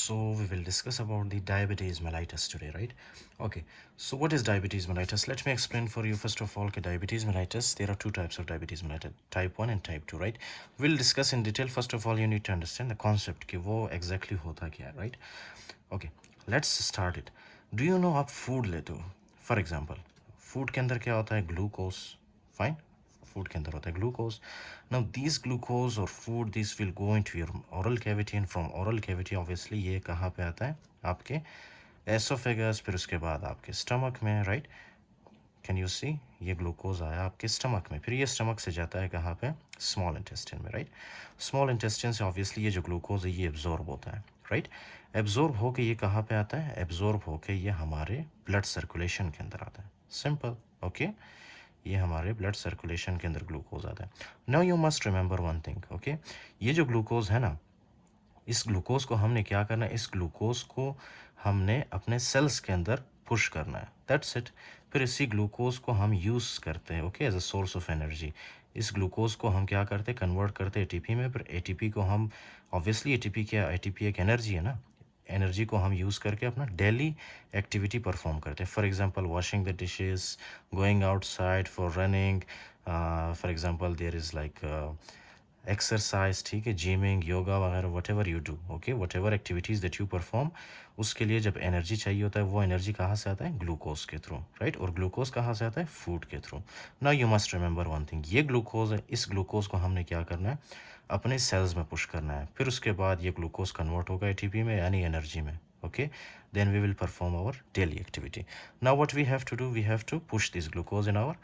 So we will discuss about the diabetes mellitus today, right? Okay. So what is diabetes mellitus? Let me explain for you first of all. Okay, diabetes mellitus. There are two types of diabetes mellitus: type 1 and type 2, right? We'll discuss in detail. First of all, you need to understand the concept कि वो exactly होता क्या है, right? Okay. Let's start it. Do you know आप food लेते हो? For example, food के अंदर क्या होता है? Glucose. Fine. फूड के अंदर होता है ग्लूकोज. नाउ दिस ग्लूकोज और food this will go into your oral cavity and from oral cavity obviously ये कहाँ पे आता है? आपके एसोफेगस, फिर उसके बाद आपके स्टमक में, राइट? Can you see? ये ग्लूकोज आया आपके स्टमक में, फिर ये स्टमक से जाता है कहाँ पे? स्मॉल इंटेस्टिन में, राइट? स्मॉल इंटेस्टिन से ऑब्वियसली ये जो ग्लूकोज है ये एब्जॉर्ब होता है, राइट? एब्जॉर्ब होके ये कहाँ पे आता है? एब्जॉर्ब होके ये हमारे ब्लड सर्कुलेशन के अंदर आता है. सिंपल. ओके, ये हमारे ब्लड सर्कुलेशन के अंदर ग्लूकोज आता है. Now you must remember one thing. Okay, ये जो ग्लूकोज है ना, इस ग्लूकोज को हमने क्या करना है? इस ग्लूकोज को हमने अपने सेल्स के अंदर पुश करना है. That's it. फिर इसी ग्लूकोज को हम यूज़ करते हैं, okay, as a source of energy. इस ग्लूकोज को हम क्या करते हैं? कन्वर्ट करते हैं एटीपी में. फिर एटीपी को हम ऑब्वियसली एटीपी क्या? एटीपी एक एनर्जी है ना. एनर्जी को हम यूज़ करके अपना डेली एक्टिविटी परफॉर्म करते हैं. For example washing the dishes, going outside for running, for example there is like exercise, ठीक है, जिमिंग, योगा वगैरह, whatever you do, okay, whatever activities that you perform, उसके लिए जब energy चाहिए होता है वो एनर्जी कहाँ से आता है? ग्लूकोज के थ्रू, राइट? और ग्लूकोज कहाँ से आता है? फूड के through. Now you must remember one thing. ये ग्लूकोज है, इस ग्लूकोज को हमने क्या करना है? अपने सेल्स में पुश करना है. फिर उसके बाद ये ग्लूकोज कन्वर्ट होगा एटीपी में यानी एनर्जी में. Okay, then we will perform our daily activity. Now what we have to do? We have to push this glucose in our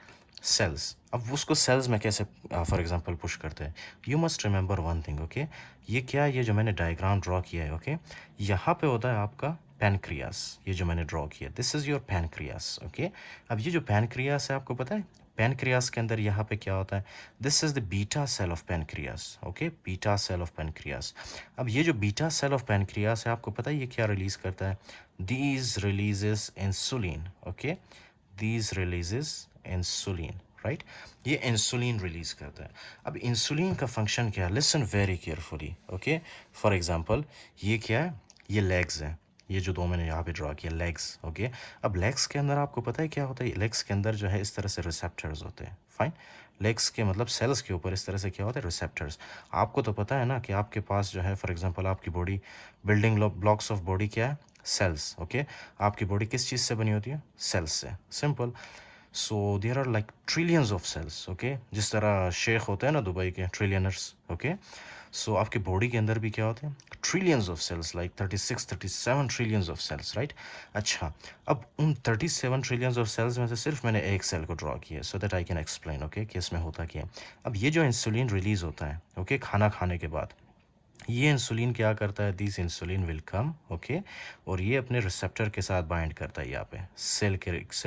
cells. अब उसको सेल्स में कैसे फॉर एग्जांपल पुश करते हैं? You must remember one thing. Okay, ये क्या है? ये जो मैंने डायग्राम ड्रॉ किया है, ओके, यहाँ पे होता है आपका पैनक्रियास. ये जो मैंने ड्रॉ किया, this is your pancreas. Okay, अब ये जो पैनक्रियास है आपको पता है पैनक्रियास के अंदर यहाँ पे क्या होता है? This is the beta cell of pancreas. Okay, beta cell of pancreas. अब ये जो बीटा सेल ऑफ पैनक्रियास है आपको पता है ये क्या रिलीज़ करता है? These releases insulin. Okay, these releases insulin, right? ये इंसुलिन रिलीज करता है. अब इंसुलिन का फंक्शन क्या है? Listen very carefully. Okay, for example ये क्या है? ये लेग्स हैं. ये जो दो मैंने यहाँ पे ड्रॉ किया, लेग्स. ओके, अब लेग्स के अंदर आपको पता है क्या होता है? लेग्स के अंदर जो है इस तरह से रिसेप्टर्स होते हैं. फाइन. लेग्स के मतलब सेल्स के ऊपर इस तरह से क्या होता है? रिसेप्टर्स. आपको तो पता है ना कि आपके पास जो है फॉर एग्जांपल आपकी body, building blocks of body क्या है? सेल्स. ओके, आपकी बॉडी किस चीज़ से बनी होती है? सेल्स से. Simple. So there are like trillions of cells. Okay, जिस तरह शेख होते हैं ना दुबई के ट्रिलियनर्स. ओके, सो आपके बॉडी के अंदर भी क्या होते हैं? Trillions of cells, like 37 trillions of cells, right? अच्छा, अब उन 37 ट्रिलियंस ऑफ सेल्स में से सिर्फ मैंने एक सेल को ड्रॉ किया so that I can explain, okay, कि इसमें होता क्या है. अब ये जो इंसुलिन रिलीज़ होता है, ओके, खाना खाने के बाद, ये इंसुलिन क्या करता है? This insulin will come, okay, और ये अपने रिसेप्टर के साथ बाइंड करता है. यहाँ पे सेल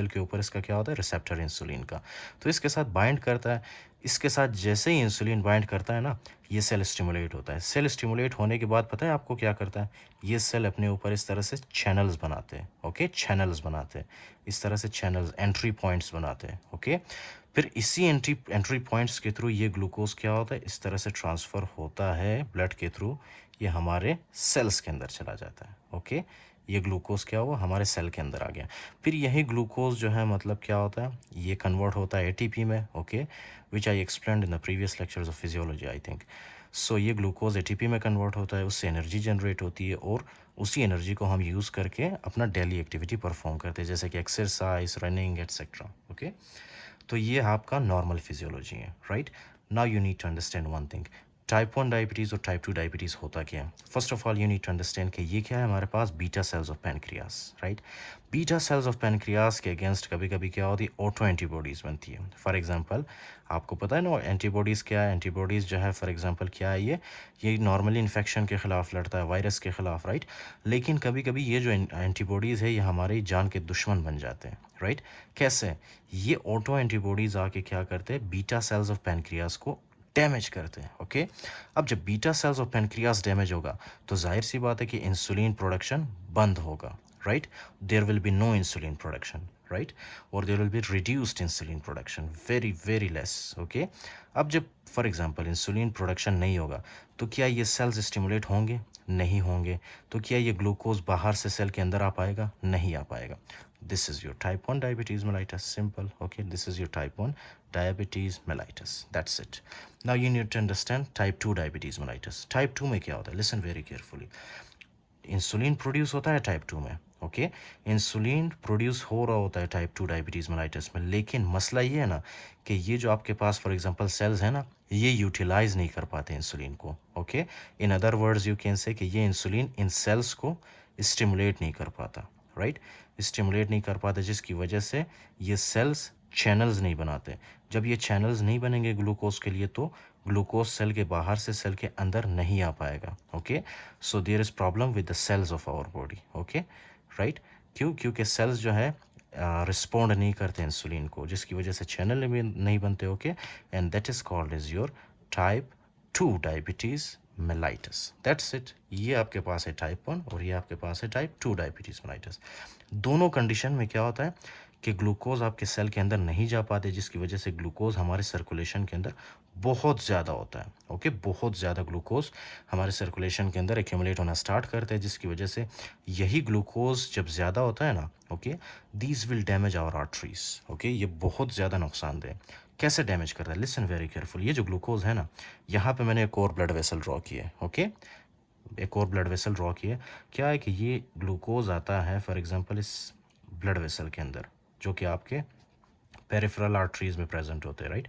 के ऊपर इसका क्या होता है? रिसेप्टर इंसुलिन का. तो इसके साथ बाइंड करता है. इसके साथ जैसे ही इंसुलिन बाइंड करता है ना, ये सेल स्टिमुलेट होता है. सेल स्टिमुलेट होने के बाद पता है आपको क्या करता है? ये सेल अपने ऊपर इस तरह से चैनल्स बनाते हैं. ओके, चैनल्स बनाते हैं. इस तरह से चैनल्स, एंट्री पॉइंट्स बनाते हैं. ओके, फिर इसी एंट्री पॉइंट्स के थ्रू ये ग्लूकोज क्या होता है? इस तरह से ट्रांसफ़र होता है ब्लड के थ्रू, ये हमारे सेल्स के अंदर चला जाता है. ओके, ये ग्लूकोज क्या हुआ? हमारे सेल के अंदर आ गया. फिर यही ग्लूकोज जो है मतलब क्या होता है? ये कन्वर्ट होता है एटीपी में. Okay, which I explained in the previous lectures of physiology I think. So ये ग्लूकोज एटीपी में कन्वर्ट होता है, उससे एनर्जी जनरेट होती है और उसी एनर्जी को हम यूज़ करके अपना डेली एक्टिविटी परफॉर्म करते हैं जैसे कि एक्सरसाइज, रनिंग एट्सेट्रा. ओके, तो ये आपका नॉर्मल फिजियोलॉजी है, right? Now you need to understand one thing. Type 1 diabetes और टाइप 2 डायबिटीज़ होता क्या है? First of all you need to understand कि ये क्या है? हमारे पास beta cells of pancreas, right? Beta cells of pancreas के अगेंस्ट कभी कभी क्या होती है? ऑटो एंटीबॉडीज़ बनती है. फॉर एग्जांपल आपको पता है ना एंटीबॉडीज़ क्या है? एंटीबॉडीज़ जो है फॉर एग्जांपल क्या है? ये नॉर्मली इन्फेक्शन के ख़िलाफ़ लड़ता है, वायरस के ख़िलाफ़, राइट? लेकिन कभी कभी ये जो एंटीबॉडीज़ है ये हमारी जान के दुश्मन बन जाते हैं, राइट? कैसे? ये ऑटो एंटीबॉडीज़ आके क्या करते हैं? बीटा सेल्स ऑफ पैनक्रियास को डैमेज करते हैं. ओके, अब जब beta cells of pancreas damage होगा तो जाहिर सी बात है कि इंसुलिन प्रोडक्शन बंद होगा, right? There will be no insulin production, right? और there will be reduced insulin production, very very less. Okay, अब जब फॉर एग्जांपल इंसुलिन प्रोडक्शन नहीं होगा तो क्या ये सेल्स स्टिमुलेट होंगे? नहीं होंगे, तो क्या ये ग्लूकोज बाहर से सेल के अंदर आ पाएगा? नहीं आ पाएगा। This is your type 1 diabetes mellitus, simple, okay, this is your type 1 diabetes mellitus, that's it. Now you need to understand type 2 diabetes mellitus. Type 2 में क्या होता है? Listen very carefully. Insulin produce होता है टाइप 2 में, okay, insulin produce हो रहा होता है टाइप 2 डायबिटीज़ मेलाइटस में, लेकिन मसला ये है ना कि ये जो आपके पास फॉर एग्जांपल सेल्स है ना, ये यूटिलाइज नहीं कर पाते इंसुलिन को, okay. In other words you can say कि ये इंसुलिन इन सेल्स को स्टिमुलेट नहीं कर पाता, राइट, स्टिमुलेट नहीं कर पाता, जिसकी वजह से ये सेल्स चैनल्स नहीं बनाते। जब ये चैनल्स नहीं बनेंगे ग्लूकोज के लिए, तो ग्लूकोज सेल के बाहर से सेल के अंदर नहीं आ पाएगा, okay. So there is problem with the cells of our body, okay, right. क्यों? क्योंकि सेल्स जो है रिस्पॉन्ड नहीं करते इंसुलिन को, जिसकी वजह से चैनल भी नहीं बनते, okay, and that is called is your type 2 diabetes mellitus, that's it. ये आपके पास है टाइप 1 और ये आपके पास है टाइप 2 डायबिटीज़ मेलाइटस। दोनों कंडीशन में क्या होता है कि ग्लूकोज आपके सेल के अंदर नहीं जा पाते, जिसकी वजह से ग्लूकोज हमारे सर्कुलेशन के अंदर बहुत ज़्यादा होता है, ओके, बहुत ज़्यादा ग्लूकोज हमारे सर्कुलेशन के अंदर एक्यूमुलेट होना स्टार्ट करते हैं, जिसकी वजह से यही ग्लूकोज जब ज़्यादा होता है ना, okay, these will damage our arteries, okay, ये बहुत ज़्यादा नुकसानदेह। कैसे डैमेज करता है? Listen very careful. ये जो ग्लूकोज है ना, यहाँ पे मैंने एक और ब्लड वेसल ड्रॉ किया है, ओके, एक और ब्लड वेसल ड्रॉ किया है। क्या है कि ये ग्लूकोज आता है फॉर एग्जांपल इस ब्लड वेसल के अंदर, जो कि आपके पेरिफेरल आर्टरीज में प्रेजेंट होते हैं, राइट।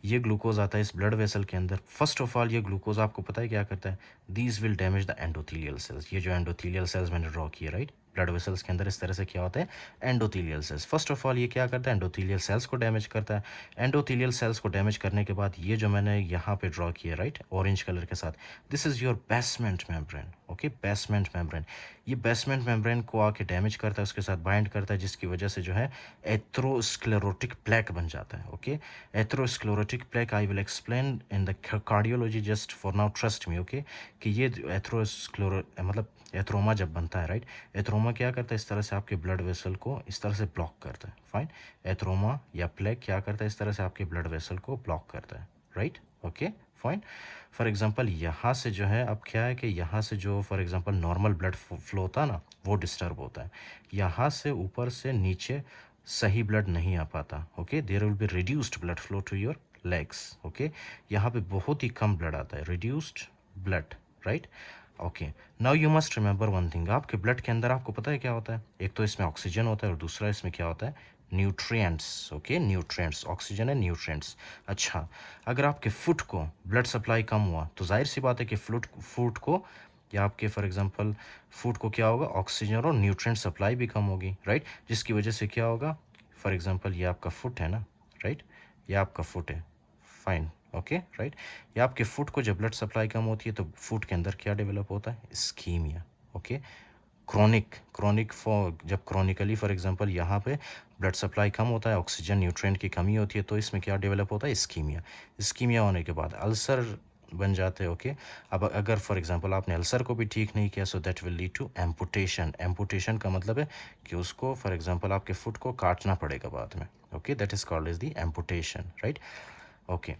ये ग्लूकोज आता है इस ब्लड वेसल के अंदर। फर्स्ट ऑफ ऑल ये ग्लूकोज आपको पता है क्या करता है? These will damage the endothelial cells. ये जो एंडोथीलियल सेल्स मैंने ड्रॉ किए, राइट, ब्लड वेसल्स के अंदर इस तरह से क्या होता है? Endothelial cells. First of all ये क्या करता है? एंडोथीलियल सेल्स को डैमेज करता है। एंडोथीलियल सेल्स को डैमेज करने के बाद ये जो मैंने यहाँ पे ड्रॉ किया, राइट, ऑरेंज कलर के साथ, this is your basement membrane, okay, basement membrane. ये बेसमेंट मेम्ब्रेन को आके डैमेज करता है, उसके साथ बाइंड करता है, जिसकी वजह से जो है एथ्रोस्क्लेरोटिक प्लेक बन जाता है, okay. Atherosclerotic plaque I will explain in the cardiology, just for now trust me, okay, कि ये एथ्रोस्क्लेरो मतलब एथ्रोमा जब बनता है, राइट, एथ्रोमा क्या करता है? इस तरह से आपके ब्लड वेसल को इस तरह से ब्लॉक करता है, फाइन। एथ्रोमा या प्लेक क्या करता है? इस तरह से आपके ब्लड वेसल को ब्लॉक करता है, right, okay, fine. For example यहाँ से जो है, अब क्या है कि यहाँ से जो for example normal blood flow होता है ना, वो डिस्टर्ब होता है। यहाँ से ऊपर से नीचे सही ब्लड नहीं आ पाता, okay, there will be reduced blood flow to your legs, okay. यहाँ पे बहुत ही कम ब्लड आता है, reduced blood, right, okay. Now you must remember one thing, आपके ब्लड के अंदर आपको पता है क्या होता है? एक तो इसमें ऑक्सीजन होता है और दूसरा इसमें क्या होता है? न्यूट्रिएंट्स, ओके, न्यूट्रिएंट्स, ऑक्सीजन है, न्यूट्रिएंट्स। अच्छा, अगर आपके फुट को ब्लड सप्लाई कम हुआ, तो जाहिर सी बात है कि फूड को या आपके फॉर एग्जांपल फूड को क्या होगा? ऑक्सीजन और न्यूट्रिएंट सप्लाई भी कम होगी, राइट, जिसकी वजह से क्या होगा? फॉर एग्जांपल ये आपका फुट है ना, राइट, ये आपका फुट है, फाइन, ओके, राइट। या आपके फुट को जब ब्लड सप्लाई कम होती है, तो फुट के अंदर क्या डेवलप होता है? Ischemia, okay. क्रॉनिक फॉर जब क्रॉनिकली फॉर एग्जांपल यहाँ पे ब्लड सप्लाई कम होता है, ऑक्सीजन न्यूट्रिएंट की कमी होती है, तो इसमें क्या डेवलप होता है? इस्कीमिया। इस्कीमिया होने के बाद अल्सर बन जाते हैं, ओके। अब अगर फॉर एग्जांपल आपने अल्सर को भी ठीक नहीं किया, so that will lead to amputation. Amputation का मतलब है कि उसको फॉर एग्जांपल आपके फुट को काटना पड़ेगा बाद में, okay, that is called is the amputation, right, okay.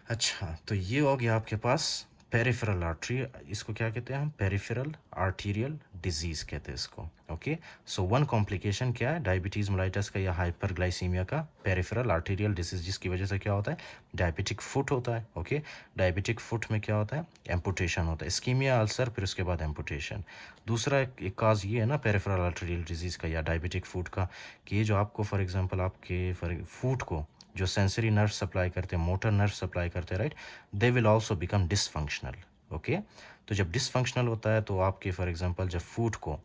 अच्छा, तो ये हो गया आपके पास पेरिफेरल आर्टरी, इसको क्या कहते हैं हम? पेरिफेरल आर्टीरियल डिजीज़ कहते हैं इसको, ओके। सो वन कॉम्प्लिकेशन क्या है डायबिटीज़ मेलाइटस का या हाइपरग्लाइसीमिया का? पेरिफेरल आर्टीरियल डिजीज़, जिसकी वजह से क्या होता है? डायबिटिक फुट होता है, ओके। डायबिटिक फुट में क्या होता है? एम्पुटेशन होता है, इस्कीमिया, अल्सर, फिर उसके बाद एम्पुटेशन। दूसरा एक काज ये है ना पेरिफेरल आर्टीरियल डिजीज़ का या डायबिटिक फुट का, कि ये जो आपको फॉर एग्जांपल आपके फूड को जो सेंसरी नर्व सप्लाई करते हैं, मोटर नर्व सप्लाई करते हैं, right, they will also become dysfunctional, okay. तो जब डिसफंक्शनल होता है, तो आपके फॉर एग्जांपल जब फूड को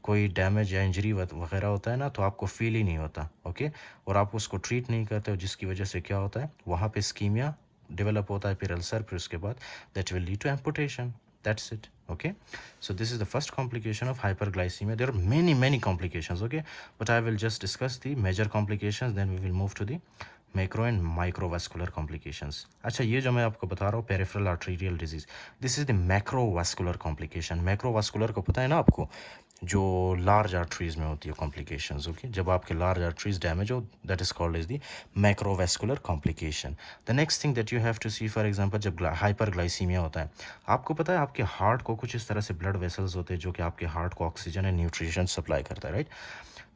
कोई डैमेज या इंजरी वगैरह होता है ना, तो आपको फील ही नहीं होता, ओके, और आप उसको ट्रीट नहीं करते हो, जिसकी वजह से क्या होता है? वहाँ पे स्कीमिया डेवलप होता है, फिर अल्सर, फिर उसके बाद that will lead to amputation, that's it, okay. So this is the first complication of hyperglycemia. There are many complications, okay, but I will just discuss the major complications, then we will move to the macro and microvascular complications. अच्छा, ये जो मैं आपको बता रहा हूँ peripheral arterial disease, this is the macrovascular complication. Macrovascular को पता है ना आपको? जो लार्ज आर्टरीज में होती है कॉम्प्लिकेशंस। ओके, जब आपके लार्ज आर्टरीज डैमेज हो, that is called as the macrovascular complication. The next thing that you have to see, for example जब हाइपरग्लाइसीमिया होता है, आपको पता है आपके हार्ट को कुछ इस तरह से ब्लड वेसल्स होते हैं जो कि आपके हार्ट को ऑक्सीजन एंड न्यूट्रिशन सप्लाई करता है, राइट।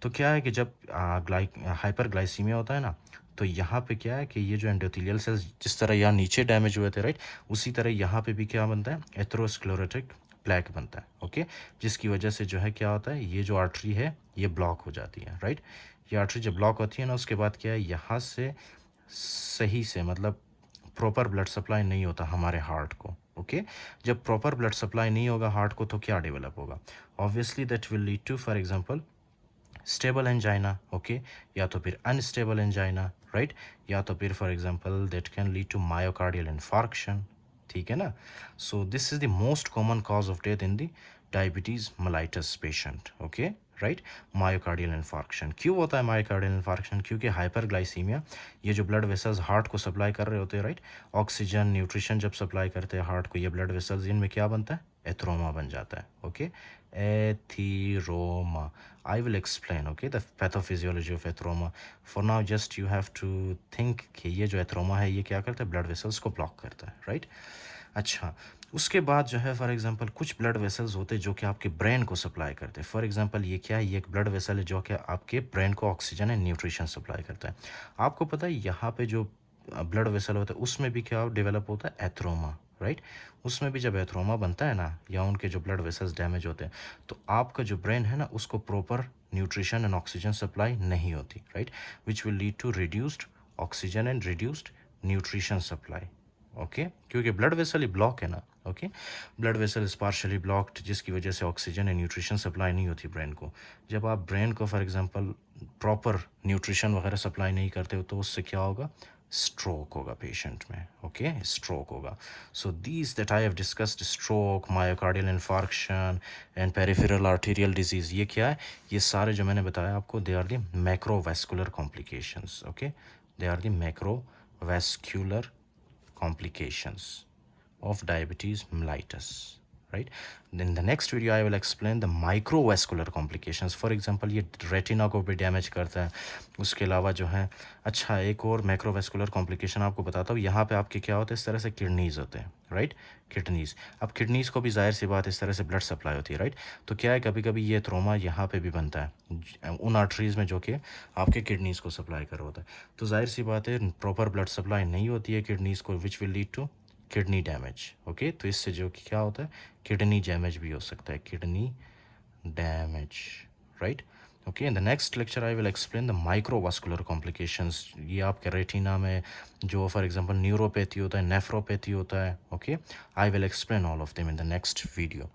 तो क्या है कि जब हाइपरग्लाइसीमिया होता है ना, तो यहाँ पे क्या है कि ये जो एंडोथेलियल सेल्स जिस तरह यहाँ नीचे डैमेज हुए थे, राइट, उसी तरह यहाँ पे भी क्या बनता है, एथेरोस्क्लेरोटिक प्लैक बनता है। ओके, जिसकी वजह से जो है क्या होता है, ये जो आर्टरी है ये ब्लॉक हो जाती है, राइट। ये आर्टरी जब ब्लॉक होती है ना, उसके बाद क्या है, यहाँ से सही से मतलब प्रॉपर ब्लड सप्लाई नहीं होता हमारे हार्ट को। ओके, जब प्रॉपर ब्लड सप्लाई नहीं होगा हार्ट को, तो क्या डेवलप होगा, obviously that will lead to, for example, stable angina. Okay, या तो फिर अनस्टेबल एंजाइना, राइट, या तो फिर for example that can lead to myocardial infarction. ठीक है ना। So this is the most common cause of death in the diabetes mellitus patient. Okay, right, myocardial infarction. क्यों होता है मायोकार्डियल इन्फार्क्शन, क्योंकि हाइपरग्लाइसीमिया, ये जो ब्लड वेसल्स हार्ट को सप्लाई कर रहे होते हैं, राइट, ऑक्सीजन न्यूट्रिशन जब सप्लाई करते हैं हार्ट को, ये ब्लड वेसल्स, इनमें क्या बनता है, एथेरोमा बन जाता है। Okay, atheroma, I will explain, okay, the pathophysiology of atheroma. For now, just you have to think कि ये जो atheroma है ये क्या करता है, ब्लड वेसल्स को ब्लॉक करता है, राइट। अच्छा, उसके बाद जो है फॉर एग्जांपल कुछ ब्लड वेसल्स होते हैं जो कि आपके ब्रेन को सप्लाई करते हैं। फॉर एग्जांपल ये क्या है, ये एक ब्लड वेसल है जो कि आपके ब्रेन को ऑक्सीजन एंड न्यूट्रिशन सप्लाई करता है। आपको पता है यहाँ पे जो ब्लड वेसल होता है उसमें भी क्या डेवलप होता है, एथरोमा, राइट। उसमें भी जब एथरोमा बनता है ना, या उनके जो ब्लड वेसल्स डैमेज होते हैं, तो आपका जो ब्रेन है ना उसको proper nutrition and oxygen supply नहीं होती, right, which will lead to reduced oxygen and reduced nutrition supply. Okay, क्योंकि ब्लड वेसल ही ब्लॉक है ना। Okay, blood vessel is partially blocked, जिसकी वजह से ऑक्सीजन एंड न्यूट्रिशन सप्लाई नहीं होती ब्रेन को। जब आप ब्रेन को फॉर एग्जांपल प्रॉपर न्यूट्रिशन वगैरह सप्लाई नहीं करते हो, तो उससे क्या होगा, स्ट्रोक होगा पेशेंट में। ओके, स्ट्रोक होगा। So these that I have discussed, stroke, myocardial infarction and peripheral arterial disease, ये क्या है, ये सारे जो मैंने बताया आपको, they are the macrovascular complications. Okay, they are the macrovascular complications of diabetes mellitus, right. In the next video I will explain the microvascular complications. For example, ये रेटिना को भी डैमेज करता है। उसके अलावा जो है, अच्छा, एक और मैक्रोवेस्कुलर कॉम्प्लिकेशन आपको बताता हूँ। यहाँ पे आपके क्या होता है, इस तरह से किडनीज होते हैं, राइट, किडनीज। अब किडनीज को भी जाहिर सी बात इस तरह से ब्लड सप्लाई होती है, राइट। तो क्या है, कभी कभी ये थ्रोमा यहाँ पे भी बनता है उन आर्टरीज में जो कि आपके किडनीज को सप्लाई कर रहा होता है। तो जाहिर सी बात है प्रॉपर ब्लड सप्लाई नहीं होती है किडनीज को, which will lead to kidney damage. Okay, तो इससे जो कि क्या होता है, किडनी डैमेज भी हो सकता है, kidney damage, right. Okay, in the next lecture I will explain the microvascular complications. ये आपके रेटिना में जो फॉर एग्जांपल न्यूरोपैथी होता है, नेफ्रोपैथी होता है। Okay, I will explain all of them in the next video.